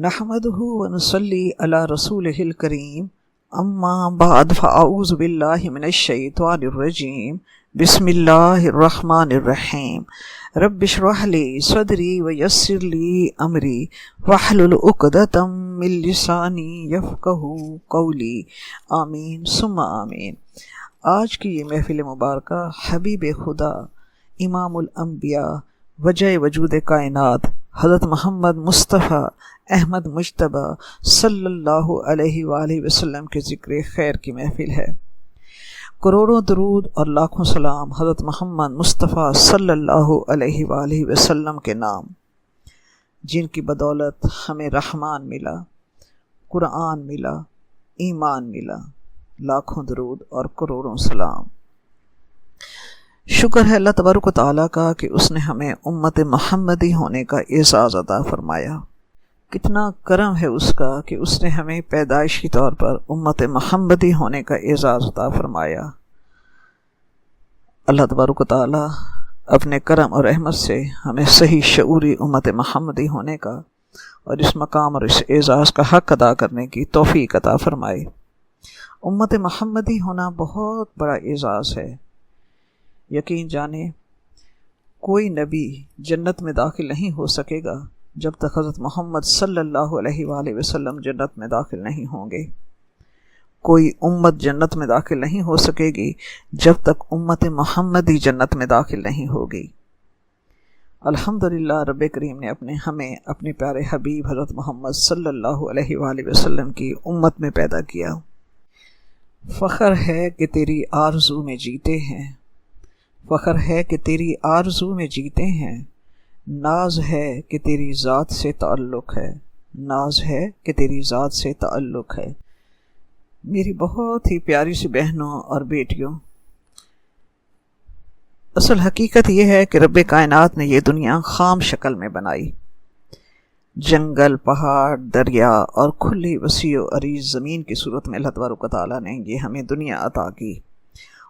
نحمده ونصلي على رسوله الكريم اما بعد فاعوذ بالله من الشيطان الرجيم بسم الله الرحمن الرحيم رب اشرح لي صدري ويسر لي امري واحلل عقدة من لساني يفقهوا قولي آمین ثم آمین۔ آج کی یہ محفل مبارکہ حبیب خدا امام الانبیاء وجہ وجود کائنات حضرت محمد مصطفیٰ احمد مجتبی صلی اللہ علیہ وآلہ وسلم کے ذکر خیر کی محفل ہے۔ کروڑوں درود اور لاکھوں سلام حضرت محمد مصطفیٰ صلی اللہ علیہ وآلہ وسلم کے نام، جن کی بدولت ہمیں رحمان ملا، قرآن ملا، ایمان ملا۔ لاکھوں درود اور کروڑوں سلام۔ شکر ہے اللہ تبارک و تعالیٰ کا کہ اس نے ہمیں امت محمدی ہونے کا اعزاز عطا فرمایا۔ کتنا کرم ہے اس کا کہ اس نے ہمیں پیدائشی طور پر امت محمدی ہونے کا اعزاز عطا فرمایا۔ اللہ تبارک و تعالیٰ اپنے کرم اور رحمت سے ہمیں صحیح شعوری امت محمدی ہونے کا اور اس مقام اور اس اعزاز کا حق ادا کرنے کی توفیق عطا فرمائے۔ امت محمدی ہونا بہت بڑا اعزاز ہے۔ یقین جانے کوئی نبی جنت میں داخل نہیں ہو سکے گا جب تک حضرت محمد صلی اللہ علیہ وآلہ وسلم جنت میں داخل نہیں ہوں گے۔ کوئی امت جنت میں داخل نہیں ہو سکے گی جب تک امت محمدی جنت میں داخل نہیں ہوگی۔ الحمدللہ رب کریم نے ہمیں اپنے پیارے حبیب حضرت محمد صلی اللہ علیہ وآلہ وسلم کی امت میں پیدا کیا۔ فخر ہے کہ تیری آرزو میں جیتے ہیں، فخر ہے کہ تیری آرزو میں جیتے ہیں، ناز ہے کہ تیری ذات سے تعلق ہے، ناز ہے کہ تیری ذات سے تعلق ہے۔ میری بہت ہی پیاری سی بہنوں اور بیٹیوں، اصل حقیقت یہ ہے کہ رب کائنات نے یہ دنیا خام شکل میں بنائی۔ جنگل، پہاڑ، دریا اور کھلی وسیع و عریض زمین کی صورت میں اللہ تبارک و تعالیٰ نے یہ ہمیں دنیا عطا کی،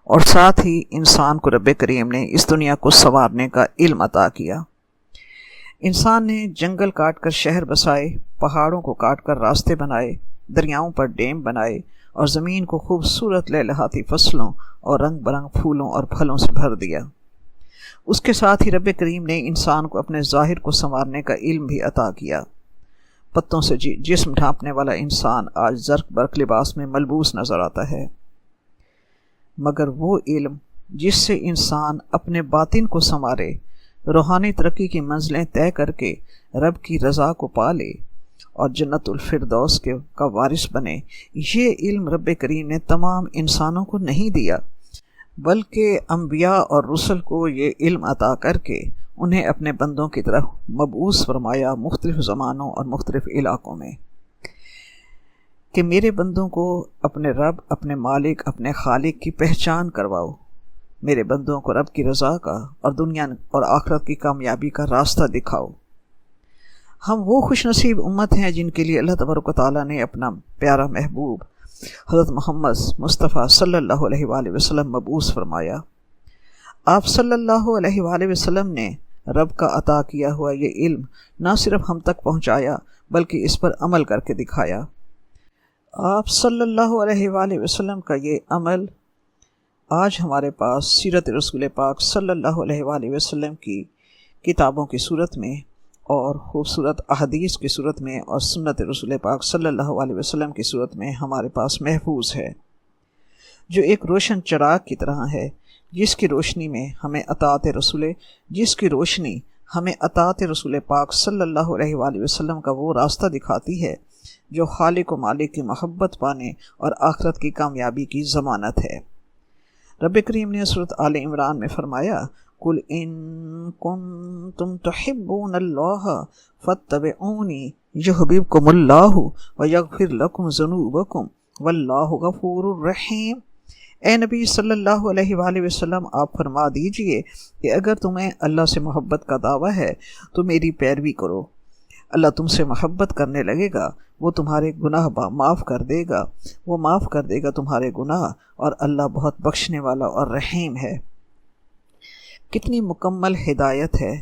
اور ساتھ ہی انسان کو رب کریم نے اس دنیا کو سنوارنے کا علم عطا کیا۔ انسان نے جنگل کاٹ کر شہر بسائے، پہاڑوں کو کاٹ کر راستے بنائے، دریاؤں پر ڈیم بنائے اور زمین کو خوبصورت لہلہاتی فصلوں اور رنگ برنگ پھولوں اور پھلوں سے بھر دیا۔ اس کے ساتھ ہی رب کریم نے انسان کو اپنے ظاہر کو سنوارنے کا علم بھی عطا کیا۔ پتوں سے جسم ڈھانپنے والا انسان آج زرق برق لباس میں ملبوس نظر آتا ہے، مگر وہ علم جس سے انسان اپنے باطن کو سنوارے، روحانی ترقی کی منزلیں طے کر کے رب کی رضا کو پالے اور جنت الفردوس کا وارث بنے، یہ علم رب کریم نے تمام انسانوں کو نہیں دیا، بلکہ انبیاء اور رسل کو یہ علم عطا کر کے انہیں اپنے بندوں کی طرف مبعوث فرمایا مختلف زمانوں اور مختلف علاقوں میں، کہ میرے بندوں کو اپنے رب، اپنے مالک، اپنے خالق کی پہچان کرواؤ، میرے بندوں کو رب کی رضا کا اور دنیا اور آخرت کی کامیابی کا راستہ دکھاؤ۔ ہم وہ خوش نصیب امت ہیں جن کے لیے اللہ تبارک و تعالیٰ نے اپنا پیارا محبوب حضرت محمد مصطفیٰ صلی اللہ علیہ وآلہ وسلم مبعوث فرمایا۔ آپ صلی اللہ علیہ وآلہ وسلم نے رب کا عطا کیا ہوا یہ علم نہ صرف ہم تک پہنچایا بلکہ اس پر عمل کر کے دکھایا۔ آپ صلی اللہ علیہ وآلہ وسلم کا یہ عمل آج ہمارے پاس سیرت رسول پاک صلی اللہ علیہ وآلہ وسلم کی کتابوں کی صورت میں اور خوبصورت احادیث کی صورت میں اور سنت رسول پاک صلی اللہ علیہ وسلم کی صورت میں ہمارے پاس محفوظ ہے، جو ایک روشن چراغ کی طرح ہے، جس کی روشنی ہمیں اطاعت رسول پاک صلی اللہ علیہ وآلہ وسلم کا وہ راستہ دکھاتی ہے جو خالق و مالک کی محبت پانے اور آخرت کی کامیابی کی ضمانت ہے۔ رب کریم نے سورۃ آل عمران میں فرمایا، قُلْ إِن كُنتُمْ تُحِبُّونَ اللَّهَ فَاتَّبِعُونِي يُحْبِبْكُمُ اللَّهُ وَيَغْفِرْ لَكُمْ ذُنُوبَكُمْ وَاللَّهُ غَفُورٌ رَحِيمٌ۔ اے نبی صلی اللہ علیہ وآلہ وسلم، آپ فرما دیجئے کہ اگر تمہیں اللہ سے محبت کا دعویٰ ہے تو میری پیروی کرو، اللہ تم سے محبت کرنے لگے گا، وہ تمہارے گناہ معاف کر دے گا، وہ معاف کر دے گا تمہارے گناہ، اور اللہ بہت بخشنے والا اور رحیم ہے۔ کتنی مکمل ہدایت ہے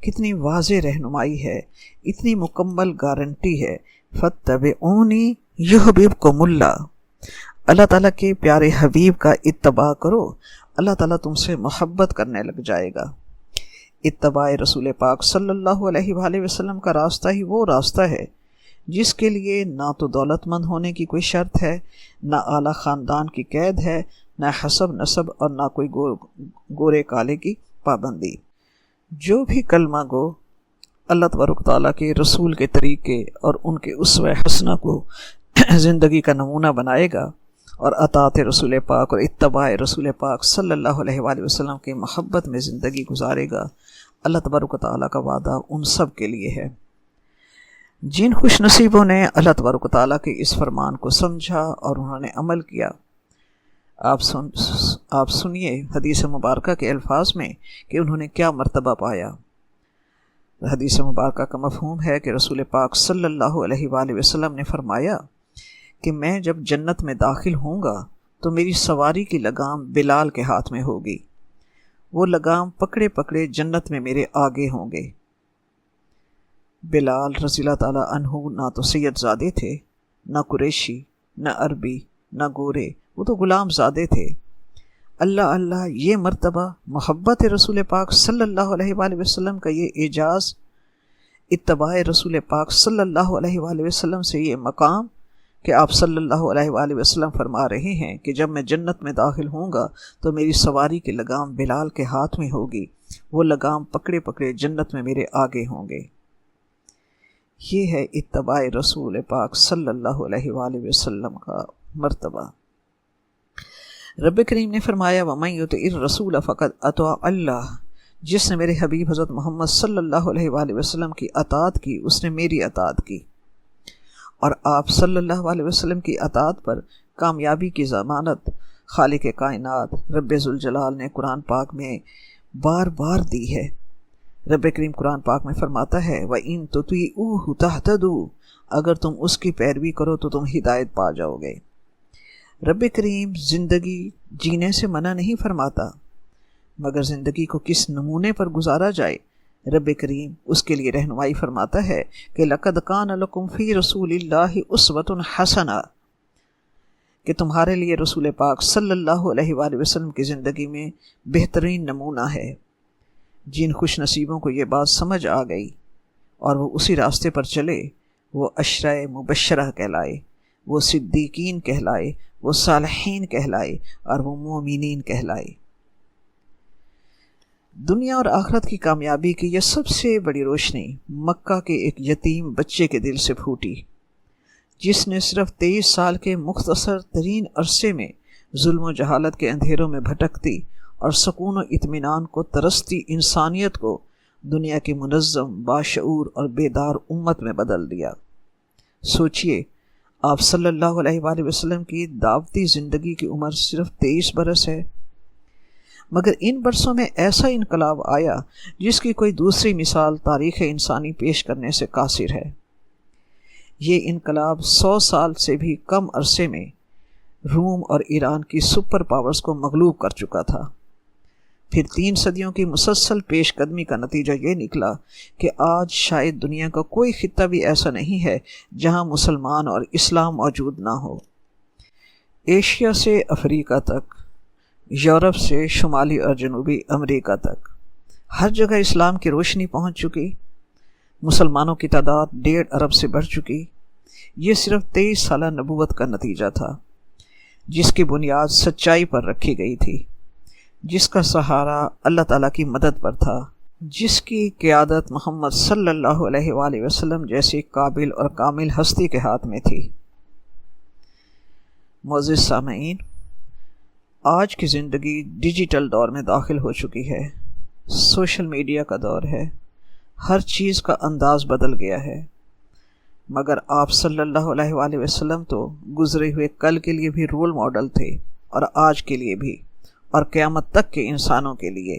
کتنی واضح رہنمائی ہے، اتنی مکمل گارنٹی ہے۔ فاتبعونی یحببکم اللہ، اللہ تعالیٰ کے پیارے حبیب کا اتباع کرو، اللہ تعالیٰ تم سے محبت کرنے لگ جائے گا۔ اتباع رسول پاک صلی اللہ علیہ وآلہ وسلم کا راستہ ہی وہ راستہ ہے جس کے لیے نہ تو دولت مند ہونے کی کوئی شرط ہے، نہ اعلیٰ خاندان کی قید ہے، نہ حسب نسب، اور نہ کوئی گورے کالے کی پابندی۔ جو بھی کلمہ گو اللہ تبارک تعالیٰ کے رسول کے طریقے اور ان کے اسوہ حسنہ کو زندگی کا نمونہ بنائے گا اور اطاعت رسول پاک اور اتباع رسول پاک صلی اللہ علیہ وآلہ وسلم کی محبت میں زندگی گزارے گا، اللہ تبارک تعالیٰ کا وعدہ ان سب کے لیے ہے۔ جن خوش نصیبوں نے اللہ تبارک تعالیٰ کے اس فرمان کو سمجھا اور انہوں نے عمل کیا، آپ سنیے حدیث مبارکہ کے الفاظ میں کہ انہوں نے کیا مرتبہ پایا۔ حدیث مبارکہ کا مفہوم ہے کہ رسول پاک صلی اللہ علیہ وآلہ وسلم نے فرمایا کہ میں جب جنت میں داخل ہوں گا تو میری سواری کی لگام بلال کے ہاتھ میں ہوگی، وہ لگام پکڑے پکڑے جنت میں میرے آگے ہوں گے۔ بلال رضی اللہ تعالیٰ عنہ نہ تو سید زادے تھے، نہ قریشی، نہ عربی، نہ گورے، وہ تو غلام زادے تھے۔ اللہ اللہ، یہ مرتبہ، محبت رسول پاک صلی اللہ علیہ وآلہ وسلم کا یہ اعجاز، اتباع رسول پاک صلی اللہ علیہ وآلہ وسلم سے یہ مقام کہ آپ صلی اللہ علیہ وآلہ وسلم فرما رہے ہیں کہ جب میں جنت میں داخل ہوں گا تو میری سواری کی لگام بلال کے ہاتھ میں ہوگی، وہ لگام پکڑے پکڑے جنت میں میرے آگے ہوں گے۔ یہ ہے اتباع رسول پاک صلی اللہ علیہ وآلہ وسلم کا مرتبہ۔ رب کریم نے فرمایا وَمَن يُطِعِ الرَّسُولَ فَقَدْ أَطَاعَ اللَّهَ، جس نے میرے حبیب حضرت محمد صلی اللہ علیہ وآلہ وسلم کی اطاعت کی اس نے میری اطاعت کی، اور آپ صلی اللہ علیہ وسلم کی اطاعت پر کامیابی کی ضمانت خالق کائنات رب ذوالجلال نے قرآن پاک میں بار بار دی ہے۔ رب کریم قرآن پاک میں فرماتا ہے وَإِن تُطِيعُوهُ تَهْتَدُوا، اگر تم اس کی پیروی کرو تو تم ہدایت پا جاؤ گے۔ رب کریم زندگی جینے سے منع نہیں فرماتا، مگر زندگی کو کس نمونے پر گزارا جائے رب کریم اس کے لیے رہنمائی فرماتا ہے کہ لَقَدْ كَانَ لَكُمْ فِي رَسُولِ اللَّهِ أُسْوَةٌ حَسَنَةٌ، کہ تمہارے لیے رسول پاک صلی اللہ علیہ وآلہ وسلم کی زندگی میں بہترین نمونہ ہے۔ جن خوش نصیبوں کو یہ بات سمجھ آ گئی اور وہ اسی راستے پر چلے، وہ عشرۂ مبشرہ کہلائے، وہ صدیقین کہلائے، وہ صالحین کہلائے، اور وہ مومنین کہلائے۔ دنیا اور آخرت کی کامیابی کی یہ سب سے بڑی روشنی مکہ کے ایک یتیم بچے کے دل سے پھوٹی، جس نے صرف 23 سال کے مختصر ترین عرصے میں ظلم و جہالت کے اندھیروں میں بھٹکتی اور سکون و اطمینان کو ترستی انسانیت کو دنیا کی منظم، باشعور اور بیدار امت میں بدل دیا۔ سوچئے، آپ صلی اللہ علیہ وآلہ وسلم کی دعوتی زندگی کی عمر صرف 23 برس ہے، مگر ان برسوں میں ایسا انقلاب آیا جس کی کوئی دوسری مثال تاریخ انسانی پیش کرنے سے قاصر ہے۔ یہ انقلاب 100 سال سے بھی کم عرصے میں روم اور ایران کی سپر پاورز کو مغلوب کر چکا تھا۔ پھر 3 صدیوں کی مسلسل پیش قدمی کا نتیجہ یہ نکلا کہ آج شاید دنیا کا کوئی خطہ بھی ایسا نہیں ہے جہاں مسلمان اور اسلام موجود نہ ہو۔ ایشیا سے افریقہ تک، یورپ سے شمالی اور جنوبی امریکہ تک، ہر جگہ اسلام کی روشنی پہنچ چکی، مسلمانوں کی تعداد 1.5 ارب سے بڑھ چکی۔ یہ صرف 23 سالہ نبوت کا نتیجہ تھا، جس کی بنیاد سچائی پر رکھی گئی تھی، جس کا سہارا اللہ تعالیٰ کی مدد پر تھا، جس کی قیادت محمد صلی اللہ علیہ وآلہ وسلم جیسی قابل اور کامل ہستی کے ہاتھ میں تھی۔ معزز سامعین، آج کی زندگی ڈیجیٹل دور میں داخل ہو چکی ہے، سوشل میڈیا کا دور ہے، ہر چیز کا انداز بدل گیا ہے، مگر آپ صلی اللہ علیہ وآلہ وسلم تو گزرے ہوئے کل کے لیے بھی رول ماڈل تھے، اور آج کے لیے بھی، اور قیامت تک کے انسانوں کے لیے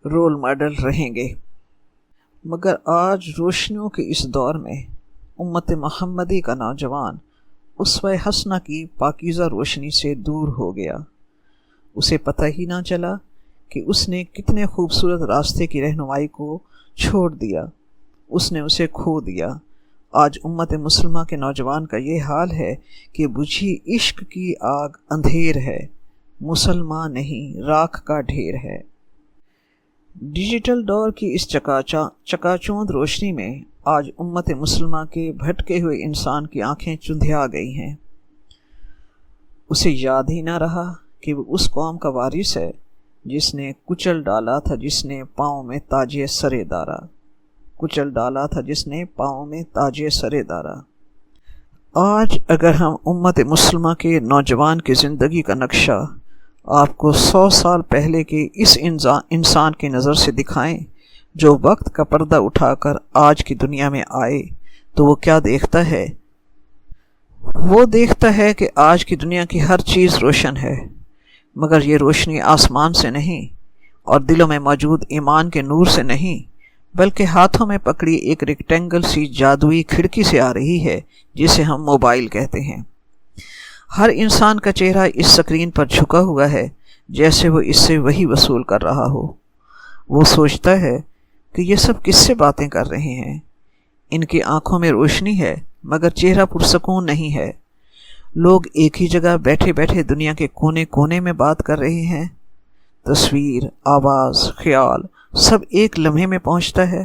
رول ماڈل رہیں گے۔ مگر آج روشنیوں کے اس دور میں امت محمدی کا نوجوان اسوہ حسنہ کی پاکیزہ روشنی سے دور ہو گیا۔ اسے پتہ ہی نہ چلا کہ اس نے کتنے خوبصورت راستے کی رہنمائی کو چھوڑ دیا، اس نے اسے کھو دیا۔ آج امت مسلمہ کے نوجوان کا یہ حال ہے کہ بجھی عشق کی آگ اندھیر ہے، مسلمان نہیں راکھ کا ڈھیر ہے۔ ڈیجیٹل دور کی اس چکا چوند روشنی میں آج امت مسلمہ کے بھٹکے ہوئے انسان کی آنکھیں چندھیا گئی ہیں۔ اسے یاد ہی نہ رہا کہ وہ اس قوم کا وارث ہے جس نے کچل ڈالا تھا، جس نے پاؤں میں تاجے سرے دارا، کچل ڈالا تھا جس نے پاؤں میں تاجے سرے دارا۔ آج اگر ہم امت مسلمہ کے نوجوان کی زندگی کا نقشہ آپ کو 100 سال پہلے کے اس انسان کی نظر سے دکھائیں جو وقت کا پردہ اٹھا کر آج کی دنیا میں آئے، تو وہ کیا دیکھتا ہے؟ وہ دیکھتا ہے کہ آج کی دنیا کی ہر چیز روشن ہے، مگر یہ روشنی آسمان سے نہیں اور دلوں میں موجود ایمان کے نور سے نہیں، بلکہ ہاتھوں میں پکڑی ایک ریکٹینگل سی جادوئی کھڑکی سے آ رہی ہے جسے ہم موبائل کہتے ہیں۔ ہر انسان کا چہرہ اس سکرین پر جھکا ہوا ہے جیسے وہ اس سے وہی وصول کر رہا ہو۔ وہ سوچتا ہے کہ یہ سب کس سے باتیں کر رہے ہیں؟ ان کی آنکھوں میں روشنی ہے مگر چہرہ پرسکون نہیں ہے۔ لوگ ایک ہی جگہ بیٹھے بیٹھے دنیا کے کونے کونے میں بات کر رہے ہیں۔ تصویر، آواز، خیال سب ایک لمحے میں پہنچتا ہے۔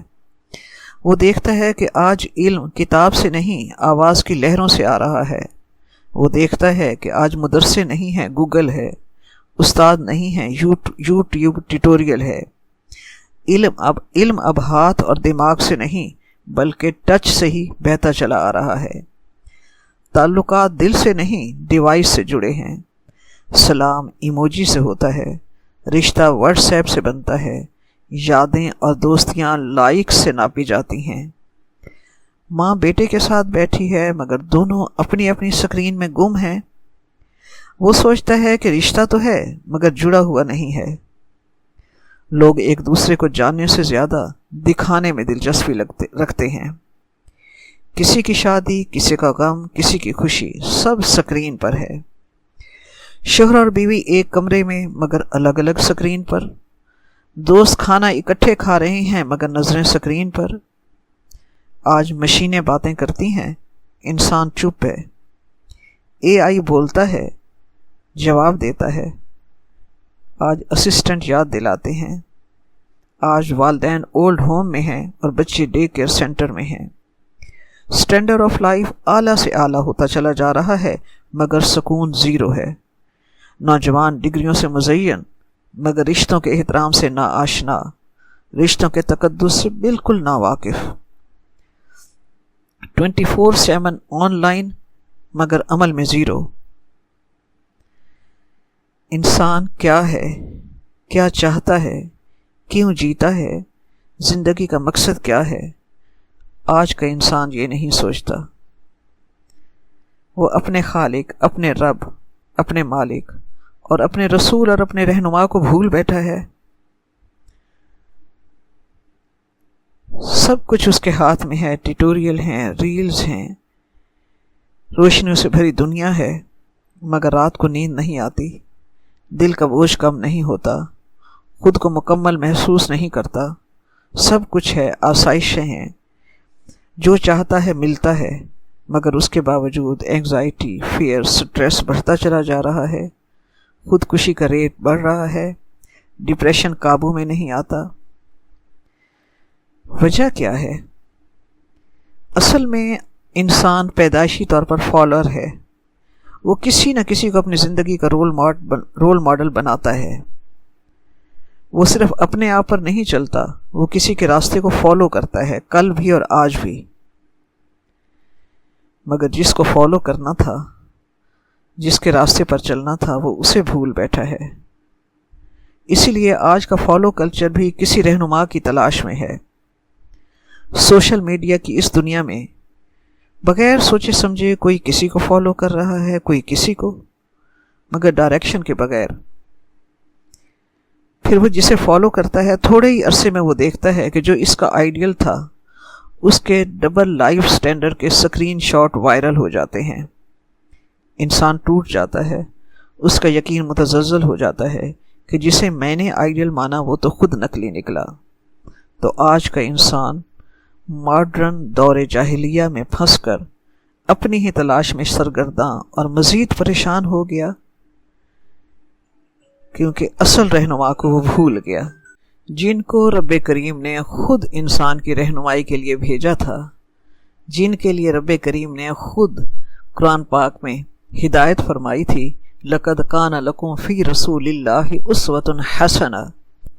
وہ دیکھتا ہے کہ آج علم کتاب سے نہیں آواز کی لہروں سے آ رہا ہے۔ وہ دیکھتا ہے کہ آج مدرسے نہیں ہیں، گوگل ہے، استاد نہیں ہیں، یوٹیوب ٹیوٹوریل ہے۔ علم اب ہاتھ اور دماغ سے نہیں بلکہ ٹچ سے ہی بہتا چلا آ رہا ہے۔ تعلقات دل سے نہیں ڈیوائس سے جڑے ہیں۔ سلام ایموجی سے ہوتا ہے، رشتہ واٹس ایپ سے بنتا ہے، یادیں اور دوستیاں لائکس سے ناپی جاتی ہیں۔ ماں بیٹے کے ساتھ بیٹھی ہے مگر دونوں اپنی اپنی سکرین میں گم ہیں۔ وہ سوچتا ہے کہ رشتہ تو ہے مگر جڑا ہوا نہیں ہے۔ لوگ ایک دوسرے کو جاننے سے زیادہ دکھانے میں دلچسپی رکھتے ہیں۔ کسی کی شادی، کسی کا غم، کسی کی خوشی، سب سکرین پر ہے۔ شوہر اور بیوی ایک کمرے میں مگر الگ الگ سکرین پر۔ دوست کھانا اکٹھے کھا رہے ہیں مگر نظریں سکرین پر۔ آج مشینیں باتیں کرتی ہیں، انسان چپ ہے۔ اے آئی بولتا ہے، جواب دیتا ہے۔ آج اسسٹنٹ یاد دلاتے ہیں۔ آج والدین اولڈ ہوم میں ہیں اور بچے ڈے کیئر سینٹر میں ہیں۔ سٹینڈرڈ آف لائف اعلیٰ سے اعلیٰ ہوتا چلا جا رہا ہے مگر سکون زیرو ہے۔ نوجوان ڈگریوں سے مزین مگر رشتوں کے احترام سے نا آشنا، رشتوں کے تقدس سے بالکل نا واقف۔ 24/7 آن لائن مگر عمل میں زیرو۔ انسان کیا ہے، کیا چاہتا ہے، کیوں جیتا ہے، زندگی کا مقصد کیا ہے؟ آج کا انسان یہ نہیں سوچتا۔ وہ اپنے خالق، اپنے رب، اپنے مالک اور اپنے رسول اور اپنے رہنما کو بھول بیٹھا ہے۔ سب کچھ اس کے ہاتھ میں ہے، ٹیوٹوریل ہیں، ریلز ہیں، روشنیوں سے بھری دنیا ہے، مگر رات کو نیند نہیں آتی، دل کا بوجھ کم نہیں ہوتا، خود کو مکمل محسوس نہیں کرتا۔ سب کچھ ہے، آسائشیں ہیں، جو چاہتا ہے ملتا ہے، مگر اس کے باوجود اینگزائٹی، فیئر، سٹریس بڑھتا چلا جا رہا ہے، خودکشی کا ریٹ بڑھ رہا ہے، ڈپریشن قابو میں نہیں آتا۔ وجہ کیا ہے؟ اصل میں انسان پیدائشی طور پر فالوور ہے۔ وہ کسی نہ کسی کو اپنی زندگی کا رول ماڈل بناتا ہے۔ وہ صرف اپنے آپ پر نہیں چلتا، وہ کسی کے راستے کو فالو کرتا ہے، کل بھی اور آج بھی۔ مگر جس کو فالو کرنا تھا، جس کے راستے پر چلنا تھا، وہ اسے بھول بیٹھا ہے۔ اسی لیے آج کا فالو کلچر بھی کسی رہنما کی تلاش میں ہے۔ سوشل میڈیا کی اس دنیا میں بغیر سوچے سمجھے کوئی کسی کو فالو کر رہا ہے، کوئی کسی کو، مگر ڈائریکشن کے بغیر۔ پھر وہ جسے فالو کرتا ہے، تھوڑے ہی عرصے میں وہ دیکھتا ہے کہ جو اس کا آئیڈیل تھا اس کے ڈبل لائف سٹینڈرڈ کے سکرین شاٹ وائرل ہو جاتے ہیں۔ انسان ٹوٹ جاتا ہے، اس کا یقین متزلزل ہو جاتا ہے کہ جسے میں نے آئیڈیل مانا وہ تو خود نکلی نکلا۔ تو آج کا انسان ماڈرن دور جاہلیہ میں پھنس کر اپنی ہی تلاش میں سرگرداں اور مزید پریشان ہو گیا، کیونکہ اصل رہنما کو وہ بھول گیا، جن کو رب کریم نے خود انسان کی رہنمائی کے لیے بھیجا تھا، جن کے لیے رب کریم نے خود قرآن پاک میں ہدایت فرمائی تھی، لقد کان لکم فی رسول اللہ اسوۃ حسنہ،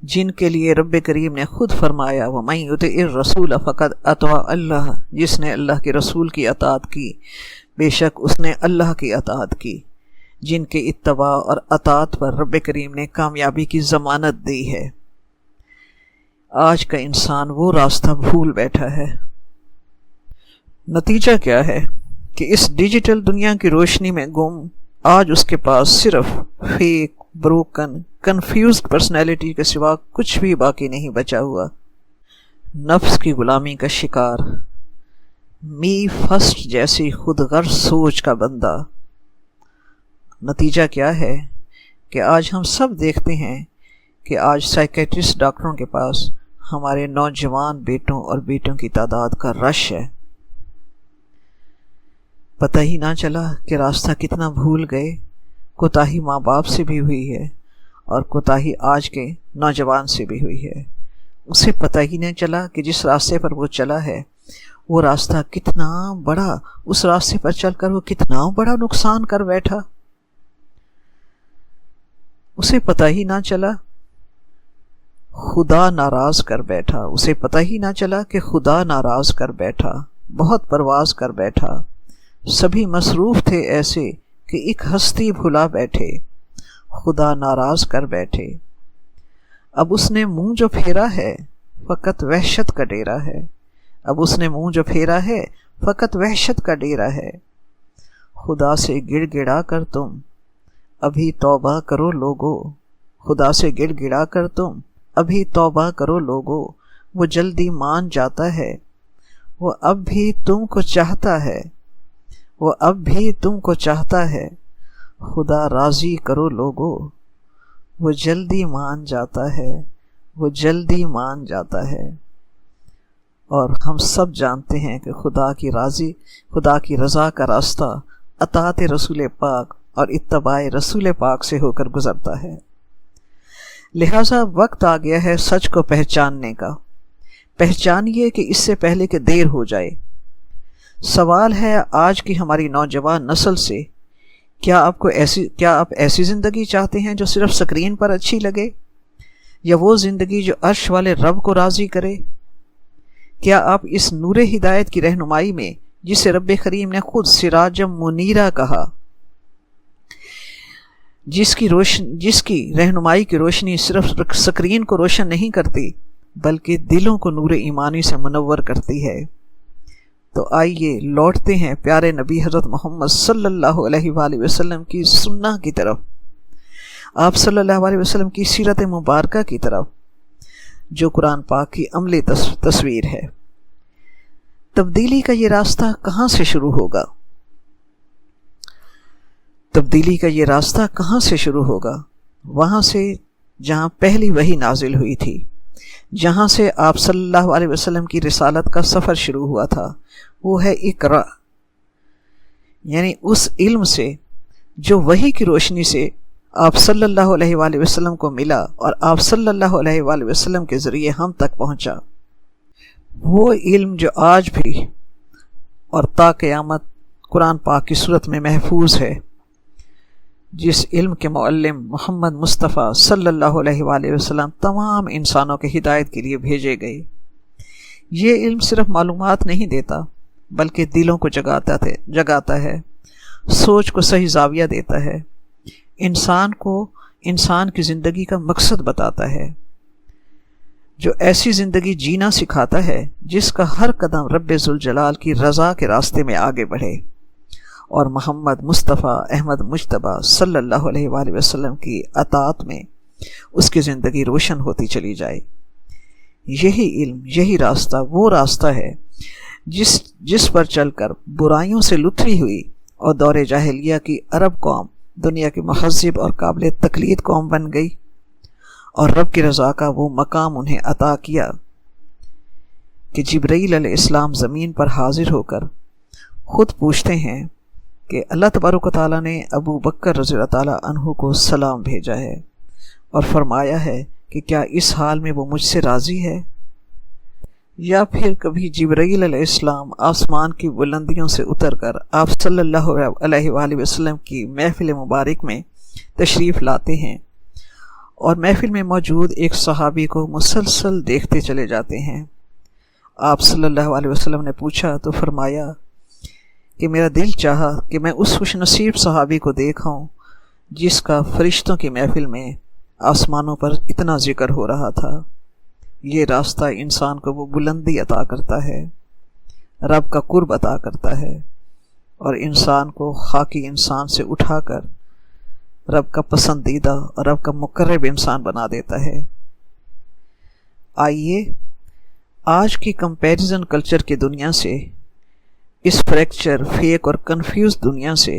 جن کے لیے رب کریم نے خود فرمایا وَمَن یُطِعِ الرَّسُولَ فَقَدْ أَطَاعَ اللَّهَ، جس نے اللہ کے رسول کی اطاعت کی بے شک اس نے اللہ کی اطاعت کی، جن کے اتباع اور اطاعت پر رب کریم نے کامیابی کی ضمانت دی ہے۔ آج کا انسان وہ راستہ بھول بیٹھا ہے۔ نتیجہ کیا ہے کہ اس ڈیجیٹل دنیا کی روشنی میں گم آج اس کے پاس صرف فیک، بروکن، کنفیوزڈ پرسنالٹی کے سوا کچھ بھی باقی نہیں بچا ہوا، نفس کی غلامی کا شکار، می فرسٹ جیسی خود غرض سوچ کا بندہ۔ نتیجہ کیا ہے کہ آج ہم سب دیکھتے ہیں کہ آج سائیکیٹرسٹ ڈاکٹروں کے پاس ہمارے نوجوان بیٹوں اور بیٹوں کی تعداد کا رش ہے۔ پتہ ہی نہ چلا کہ راستہ کتنا بھول گئے۔ کوتاہی ماں باپ سے بھی ہوئی ہے اور کوتاہی آج کے نوجوان سے بھی ہوئی ہے۔ اسے پتہ ہی نہیں چلا کہ جس راستے پر وہ چلا ہے وہ راستہ کتنا بڑا، اس راستے پر چل کر وہ کتنا بڑا نقصان کر بیٹھا۔ اسے پتہ ہی نہ چلا خدا ناراض کر بیٹھا، اسے پتہ ہی نہ چلا کہ خدا ناراض کر بیٹھا، بہت پرواز کر بیٹھا۔ سبھی مصروف تھے ایسے کہ ایک ہستی بھلا بیٹھے، خدا ناراض کر بیٹھے۔ اب اس نے منہ جو پھیرا ہے فقط وحشت کا ڈیرا ہے، اب اس نے منہ جو پھیرا ہے فقط وحشت کا ڈیرا ہے۔ خدا سے گڑ گڑا کر تم ابھی توبہ کرو لوگو، خدا سے گڑ گڑا کر تم ابھی توبہ کرو لوگو، وہ جلدی مان جاتا ہے، وہ اب بھی تم کو چاہتا ہے، وہ اب بھی تم کو چاہتا ہے، خدا راضی کرو لوگو، وہ جلدی مان جاتا ہے، وہ جلدی مان جاتا ہے۔ اور ہم سب جانتے ہیں کہ خدا کی رضا کا راستہ اطاعت رسول پاک اور اتباع رسول پاک سے ہو کر گزرتا ہے۔ لہٰذا وقت آ گیا ہے سچ کو پہچاننے کا۔ پہچانیے کہ اس سے پہلے کہ دیر ہو جائے۔ سوال ہے آج کی ہماری نوجوان نسل سے، کیا آپ ایسی زندگی چاہتے ہیں جو صرف سکرین پر اچھی لگے، یا وہ زندگی جو عرش والے رب کو راضی کرے؟ کیا آپ اس نور ہدایت کی رہنمائی میں، جسے رب کریم نے خود سراجم منیرہ کہا، جس کی رہنمائی کی روشنی صرف سکرین کو روشن نہیں کرتی بلکہ دلوں کو نور ایمانی سے منور کرتی ہے، تو آئیے لوٹتے ہیں پیارے نبی حضرت محمد صلی اللہ علیہ وآلہ وسلم کی سنہ کی طرف، آپ صلی اللہ علیہ وسلم کی سیرت مبارکہ کی طرف، جو قرآن پاک کی عملی تصویر ہے۔ تبدیلی کا یہ راستہ کہاں سے شروع ہوگا؟ تبدیلی کا یہ راستہ کہاں سے شروع ہوگا؟ وہاں سے جہاں پہلی وحی نازل ہوئی تھی، جہاں سے آپ صلی اللہ علیہ وسلم کی رسالت کا سفر شروع ہوا تھا، وہ ہے اقرا، یعنی اس علم سے جو وحی کی روشنی سے آپ صلی اللہ علیہ وآلہ وسلم کو ملا اور آپ صلی اللہ علیہ وآلہ وسلم کے ذریعے ہم تک پہنچا۔ وہ علم جو آج بھی اور تا قیامت قرآن پاک کی صورت میں محفوظ ہے، جس علم کے معلم محمد مصطفیٰ صلی اللہ علیہ وآلہ وسلم تمام انسانوں کے ہدایت کے لیے بھیجے گئے۔ یہ علم صرف معلومات نہیں دیتا بلکہ دلوں کو جگاتا ہے، سوچ کو صحیح زاویہ دیتا ہے، انسان کو انسان کی زندگی کا مقصد بتاتا ہے، جو ایسی زندگی جینا سکھاتا ہے جس کا ہر قدم رب ذوالجلال کی رضا کے راستے میں آگے بڑھے اور محمد مصطفیٰ احمد مجتبیٰ صلی اللہ علیہ وآلہ وسلم کی اطاعت میں اس کی زندگی روشن ہوتی چلی جائے۔ یہی علم، یہی راستہ وہ راستہ ہے جس پر چل کر برائیوں سے لتھی ہوئی اور دور جاہلیہ کی عرب قوم دنیا کی مہذب اور قابل تقلید قوم بن گئی، اور رب کی رضا کا وہ مقام انہیں عطا کیا کہ جبرائیل علیہ السلام زمین پر حاضر ہو کر خود پوچھتے ہیں کہ اللہ تبارک و تعالیٰ نے ابو بکر رضی اللہ تعالیٰ عنہ کو سلام بھیجا ہے اور فرمایا ہے کہ کیا اس حال میں وہ مجھ سے راضی ہے؟ یا پھر کبھی جبرائیل علیہ السلام آسمان کی بلندیوں سے اتر کر آپ صلی اللہ علیہ وآلہ وسلم کی محفل مبارک میں تشریف لاتے ہیں اور محفل میں موجود ایک صحابی کو مسلسل دیکھتے چلے جاتے ہیں۔ آپ صلی اللہ علیہ وسلم نے پوچھا تو فرمایا کہ میرا دل چاہا کہ میں اس خوش نصیب صحابی کو دیکھوں جس کا فرشتوں کی محفل میں آسمانوں پر اتنا ذکر ہو رہا تھا۔ یہ راستہ انسان کو وہ بلندی عطا کرتا ہے، رب کا قرب عطا کرتا ہے اور انسان کو خاکی انسان سے اٹھا کر رب کا پسندیدہ اور رب کا مقرب انسان بنا دیتا ہے۔ آئیے آج کی کمپیریزن کلچر کی دنیا سے، اس فریکچر، فیک اور کنفیوز دنیا سے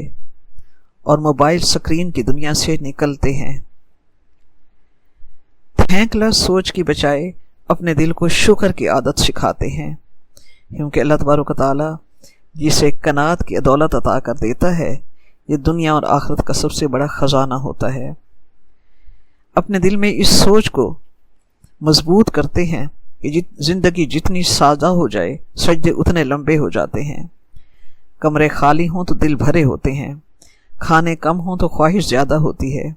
اور موبائل سکرین کی دنیا سے نکلتے ہیں۔ تھینکلس سوچ کی بجائے اپنے دل کو شکر کی عادت سکھاتے ہیں، کیونکہ اللہ تبارک و تعالیٰ جسے قناعت کی دولت عطا کر دیتا ہے یہ دنیا اور آخرت کا سب سے بڑا خزانہ ہوتا ہے۔ اپنے دل میں اس سوچ کو مضبوط کرتے ہیں کہ زندگی جتنی سادہ ہو جائے سجدے اتنے لمبے ہو جاتے ہیں، کمرے خالی ہوں تو دل بھرے ہوتے ہیں، کھانے کم ہوں تو خواہش زیادہ ہوتی ہے،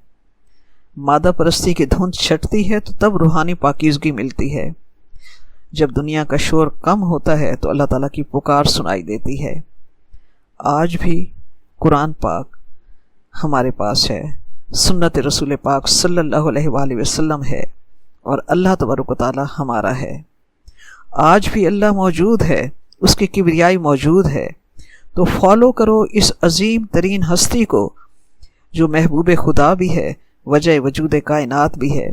مادہ پرستی کی دھند چھٹتی ہے تو تب روحانی پاکیزگی ملتی ہے، جب دنیا کا شور کم ہوتا ہے تو اللہ تعالیٰ کی پکار سنائی دیتی ہے۔ آج بھی قرآن پاک ہمارے پاس ہے، سنت رسول پاک صلی اللہ علیہ وآلہ وسلم ہے اور اللہ تبارک و تعالیٰ ہمارا ہے۔ آج بھی اللہ موجود ہے، اس کی کبریائی موجود ہے، تو فالو کرو اس عظیم ترین ہستی کو جو محبوب خدا بھی ہے، وجہ وجود کائنات بھی ہے،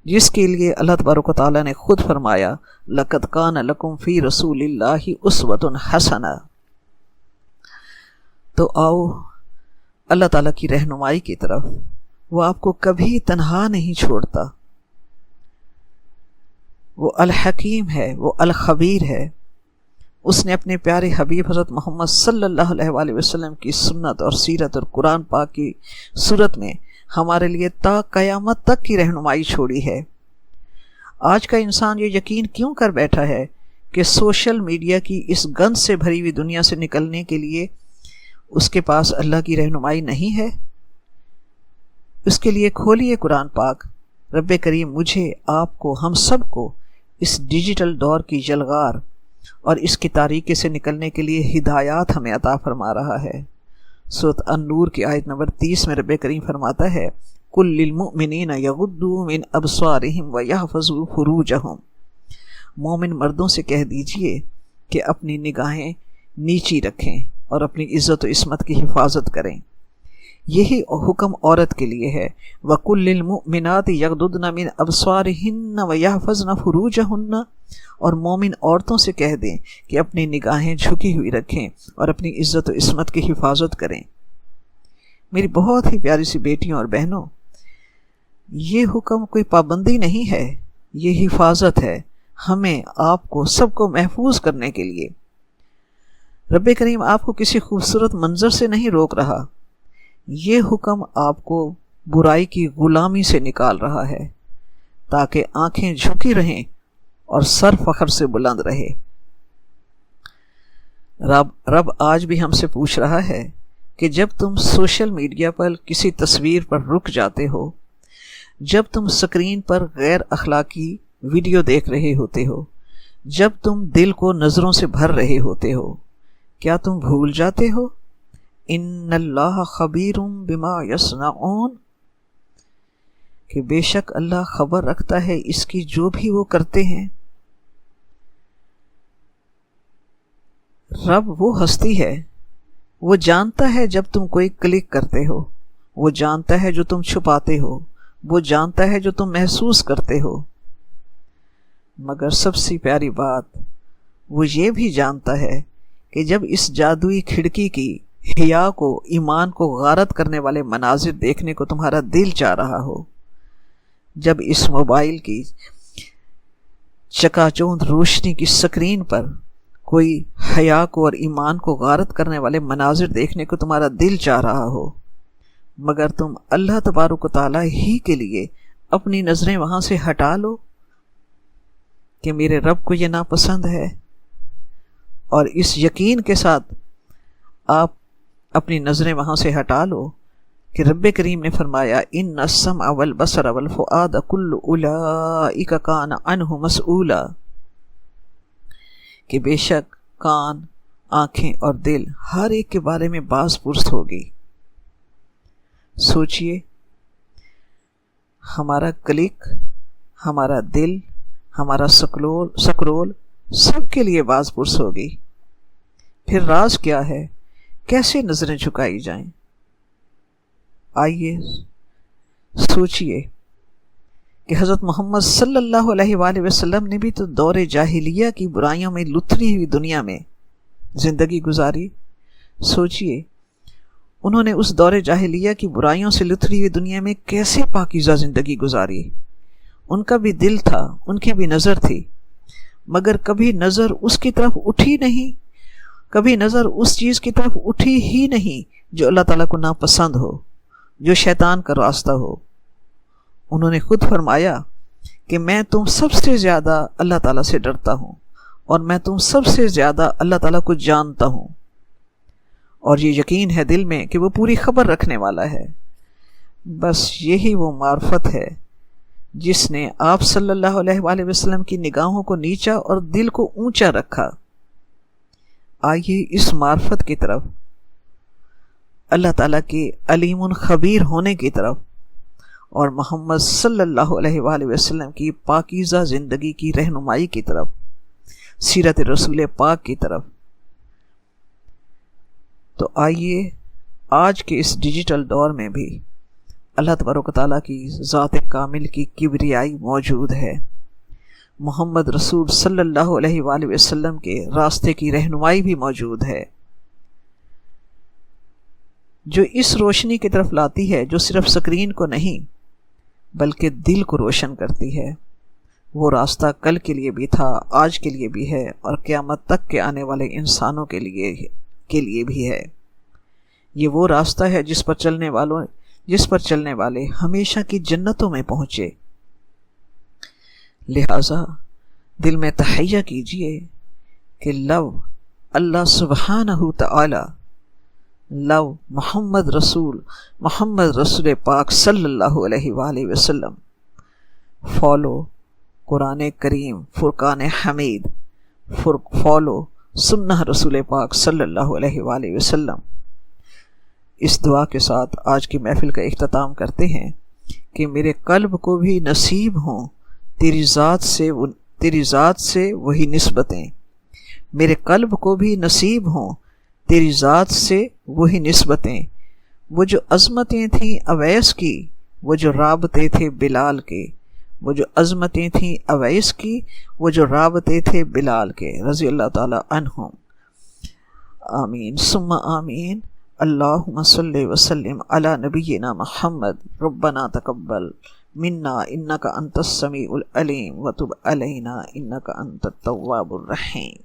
جس کے لیے اللہ تبارک و تعالیٰ نے خود فرمایا لَقَدْ كَانَ لَكُمْ فِي رَسُولِ اللَّهِ أُسْوَةٌ حَسَنَةٌ۔ تو آؤ اللہ تعالیٰ کی رہنمائی کی طرف، وہ آپ کو کبھی تنہا نہیں چھوڑتا، وہ الحکیم ہے، وہ الخبیر ہے۔ اس نے اپنے پیارے حبیب حضرت محمد صلی اللہ علیہ وآلہ وسلم کی سنت اور سیرت اور قرآن پاک کی صورت میں ہمارے لیے تا قیامت تک کی رہنمائی چھوڑی ہے۔ آج کا انسان یہ یقین کیوں کر بیٹھا ہے کہ سوشل میڈیا کی اس گند سے بھری ہوئی دنیا سے نکلنے کے لیے اس کے پاس اللہ کی رہنمائی نہیں ہے؟ اس کے لیے کھولیے قرآن پاک۔ رب کریم مجھے، آپ کو، ہم سب کو اس ڈیجیٹل دور کی یلغار اور اس کی تاریکی سے نکلنے کے لیے ہدایات ہمیں عطا فرما رہا ہے۔ سورۃ النور کی آیت نمبر 30 میں رب کریم فرماتا ہے قُل لِّلْمُؤْمِنِينَ يَغُضُّوا مِنْ أَبْصَارِهِمْ وَيَحْفَظُوا فُرُوجَهُمْ۔ مومن مردوں سے کہہ دیجئے کہ اپنی نگاہیں نیچی رکھیں اور اپنی عزت و عصمت کی حفاظت کریں۔ یہی حکم عورت کے لیے ہے وَقُل لِّلْمُؤْمِنَاتِ يَغْضُضْنَ مِنْ أَبْصَارِهِنَّ وَيَحْفَظْنَ فُرُوجَهُنَّ، اور مومن عورتوں سے کہہ دیں کہ اپنی نگاہیں جھکی ہوئی رکھیں اور اپنی عزت و عصمت کی حفاظت کریں۔ میری بہت ہی پیاری سی بیٹیوں اور بہنوں، یہ حکم کوئی پابندی نہیں ہے، یہ حفاظت ہے، ہمیں، آپ کو، سب کو محفوظ کرنے کے لیے۔ رب کریم آپ کو کسی خوبصورت منظر سے نہیں روک رہا، یہ حکم آپ کو برائی کی غلامی سے نکال رہا ہے تاکہ آنکھیں جھکی رہیں اور سر فخر سے بلند رہے۔ رب آج بھی ہم سے پوچھ رہا ہے کہ جب تم سوشل میڈیا پر کسی تصویر پر رک جاتے ہو، جب تم سکرین پر غیر اخلاقی ویڈیو دیکھ رہے ہوتے ہو، جب تم دل کو نظروں سے بھر رہے ہوتے ہو، کیا تم بھول جاتے ہو ان اللہ خبیر بما یصنعون، کہ بے شک اللہ خبر رکھتا ہے اس کی جو بھی وہ کرتے ہیں۔ رب وہ ہستی ہے، وہ جانتا ہے جب تم کوئی کلک کرتے ہو، وہ جانتا ہے جو تم چھپاتے ہو، وہ جانتا ہے جو تم محسوس کرتے ہو، مگر سب سے پیاری بات وہ یہ بھی جانتا ہے کہ جب اس جادوئی کھڑکی کی حیا کو، ایمان کو غارت کرنے والے مناظر دیکھنے کو تمہارا دل چاہ رہا ہو، جب اس موبائل کی چکا چوند روشنی کی سکرین پر کوئی حیا کو اور ایمان کو غارت کرنے والے مناظر دیکھنے کو تمہارا دل چاہ رہا ہو، مگر تم اللہ تبارک و تعالیٰ ہی کے لیے اپنی نظریں وہاں سے ہٹا لو کہ میرے رب کو یہ ناپسند ہے، اور اس یقین کے ساتھ آپ اپنی نظریں وہاں سے ہٹا لو کہ رب کریم نے فرمایا ان السمع والبصر والفؤاد کل اولئک کان عنہ مسئولا، کہ بے شک کان، آنکھیں اور دل ہر ایک کے بارے میں باز پرس ہوگی۔ سوچئے، ہمارا کلک، ہمارا دل، ہمارا سکرول سب کے لیے باز پرس ہوگی۔ پھر راز کیا ہے؟ کیسے نظریں جھکائی جائیں؟ آئیے سوچئے کہ حضرت محمد صلی اللہ علیہ وآلہ وسلم نے بھی تو دور جاہلیہ کی برائیوں میں لتھڑی ہوئی دنیا میں زندگی گزاری۔ سوچئے انہوں نے اس دور جاہلیہ کی برائیوں سے لتھڑی ہوئی دنیا میں کیسے پاکیزہ زندگی گزاری۔ ان کا بھی دل تھا، ان کی بھی نظر تھی، مگر کبھی نظر اس کی طرف اٹھی نہیں، کبھی نظر اس چیز کی طرف اٹھی ہی نہیں جو اللہ تعالیٰ کو ناپسند ہو، جو شیطان کا راستہ ہو۔ انہوں نے خود فرمایا کہ میں تم سب سے زیادہ اللہ تعالیٰ سے ڈرتا ہوں، اور میں تم سب سے زیادہ اللہ تعالیٰ کو جانتا ہوں، اور یہ یقین ہے دل میں کہ وہ پوری خبر رکھنے والا ہے۔ بس یہی وہ معرفت ہے جس نے آپ صلی اللہ علیہ وآلہ وسلم کی نگاہوں کو نیچا اور دل کو اونچا رکھا۔ آئیے اس معرفت کی طرف، اللہ تعالیٰ کے علیم خبیر ہونے کی طرف، اور محمد صلی اللہ علیہ وآلہ وسلم کی پاکیزہ زندگی کی رہنمائی کی طرف، سیرت رسول پاک کی طرف۔ تو آئیے آج کے اس ڈیجیٹل دور میں بھی اللہ تبارک و تعالیٰ کی ذات کامل کی کبریائی موجود ہے، محمد رسول صلی اللہ علیہ وآلہ وسلم کے راستے کی رہنمائی بھی موجود ہے، جو اس روشنی کی طرف لاتی ہے جو صرف سکرین کو نہیں بلکہ دل کو روشن کرتی ہے۔ وہ راستہ کل کے لیے بھی تھا، آج کے لیے بھی ہے، اور قیامت تک کے آنے والے انسانوں کے لیے بھی ہے۔ یہ وہ راستہ ہے جس پر چلنے والے ہمیشہ کی جنتوں میں پہنچے۔ لہذا دل میں تحیہ کیجئے کہ لو اللہ سبحانہ تعالی، لو محمد رسول پاک صلی اللہ علیہ وآلہ وسلم، فالو قرآن کریم فرقان حمید، فالو سنہ رسول پاک صلی اللہ علیہ وآلہ وسلم۔ اس دعا کے ساتھ آج کی محفل کا اختتام کرتے ہیں کہ میرے قلب کو بھی نصیب ہوں تیری ذات سے وہی نسبتیں، میرے قلب کو بھی نصیب ہوں تیری ذات سے وہی نسبتیں، وہ جو عظمتیں تھیں اویس کی، وہ جو رابطے تھے بلال کے، وہ جو عظمتیں تھیں اویس کی، وہ جو رابطے تھے بلال کے، رضی اللہ تعالی عنہم۔ آمین ثم آمین۔ اللہم صلی وسلم علی نبینا محمد۔ ربنا تقبل منا انک انت السمیع العلیم وتب علینا انک انت التواب الرحیم۔